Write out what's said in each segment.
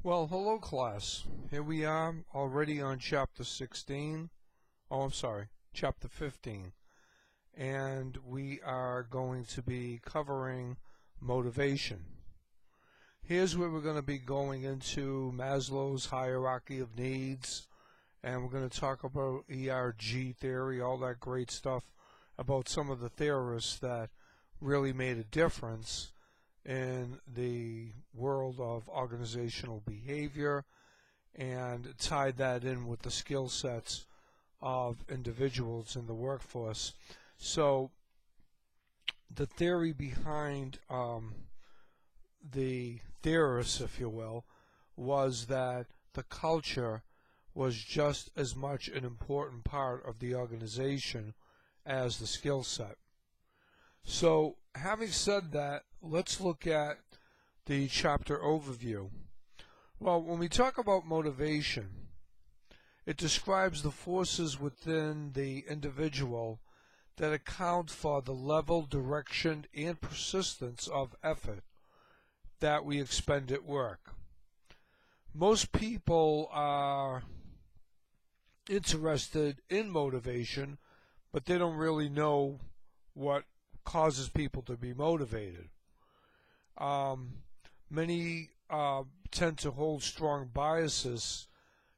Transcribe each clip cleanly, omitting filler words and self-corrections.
Well, hello class. Here we are already on chapter 16. Oh, I'm sorry, chapter 15. And we are going to be covering motivation. Here's where we're going to be going into Maslow's hierarchy of needs, and we're going to talk about ERG theory, all that great stuff about some of the theorists that really made a difference in the world of organizational behavior and tied that in with the skill sets of individuals in the workforce. So the theory behind the theorists, if you will, was that the culture was just as much an important part of the organization as the skill set. So, having said that, let's look at the chapter overview. Well, when we talk about motivation, it describes the forces within the individual that account for the level, direction, and persistence of effort that we expend at work. Most people are interested in motivation, but they don't really know what causes people to be motivated. Many tend to hold strong biases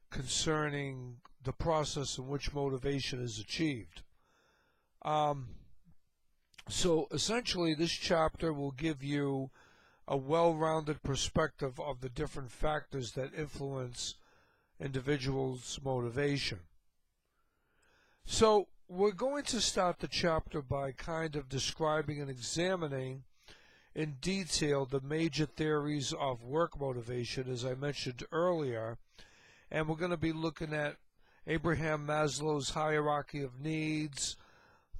concerning the process in which motivation is achieved. So essentially, this chapter will give you a well-rounded perspective of the different factors that influence individuals' motivation. So we're going to start the chapter by kind of describing and examining in detail the major theories of work motivation, as I mentioned earlier, and we're going to be looking at Abraham Maslow's hierarchy of needs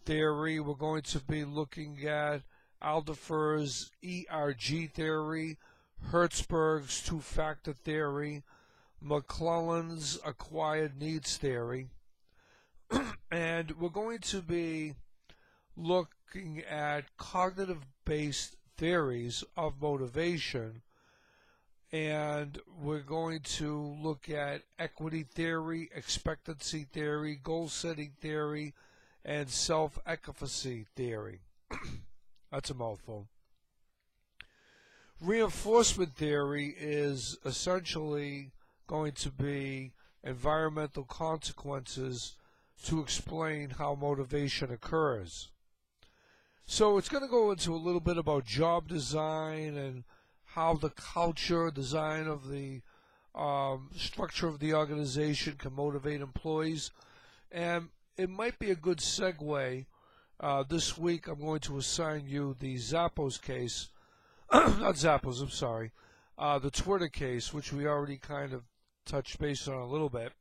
theory. We're going to be looking at Alderfer's ERG theory, Hertzberg's two-factor theory, McClelland's acquired needs theory, and we're going to be looking at cognitive-based theories of motivation, and we're going to look at equity theory, expectancy theory, goal-setting theory, and self-efficacy theory. That's a mouthful. Reinforcement theory is essentially going to be environmental consequences to explain how motivation occurs. So it's going to go into a little bit about job design and how the culture, design of the structure of the organization can motivate employees. And it might be a good segue. This week I'm going to assign you the Zappos case, not Zappos, I'm sorry, the Twitter case, which we already kind of touched base on a little bit.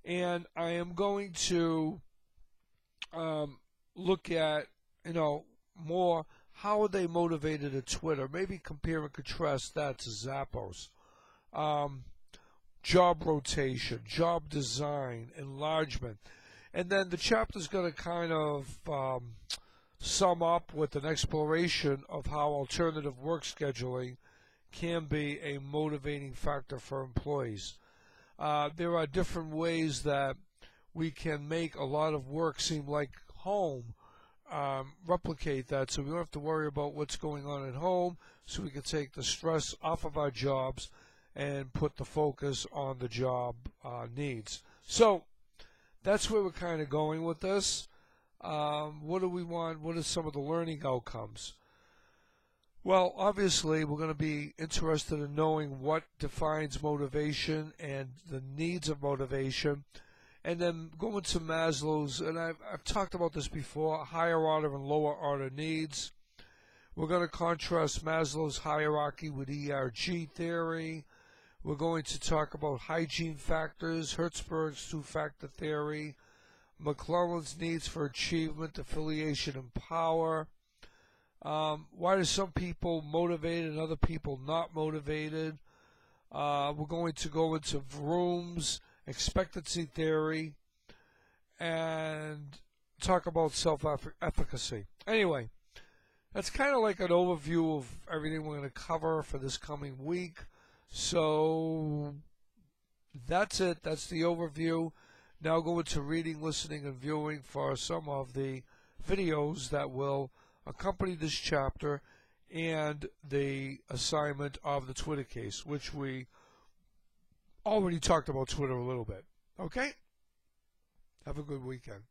And I am going to look at, more how are they motivated at Twitter. Maybe compare and contrast that to Zappos. Job rotation, job design, enlargement. And then the chapter is going to kind of sum up with an exploration of how alternative work scheduling can be a motivating factor for employees. There are different ways that we can make a lot of work seem like home, replicate that so we don't have to worry about what's going on at home, so we can take the stress off of our jobs and put the focus on the job needs. So that's where we're kind of going with this. What do we want? What are some of the learning outcomes? Well, obviously, we're going to be interested in knowing what defines motivation and the needs of motivation, and then going to Maslow's, and I've talked about this before, higher order and lower order needs. We're going to contrast Maslow's hierarchy with ERG theory. We're going to talk about hygiene factors, Hertzberg's two-factor theory, McClelland's needs for achievement, affiliation, and power. Why are some people motivated and other people not motivated? We're going to go into Vroom's expectancy theory and talk about self-efficacy. Anyway, that's kind of like an overview of everything we're going to cover for this coming week. So that's it. That's the overview. Now go into reading, listening, and viewing for some of the videos that will accompany this chapter and the assignment of the Twitter case, which we already talked about Twitter a little bit. Okay? Have a good weekend.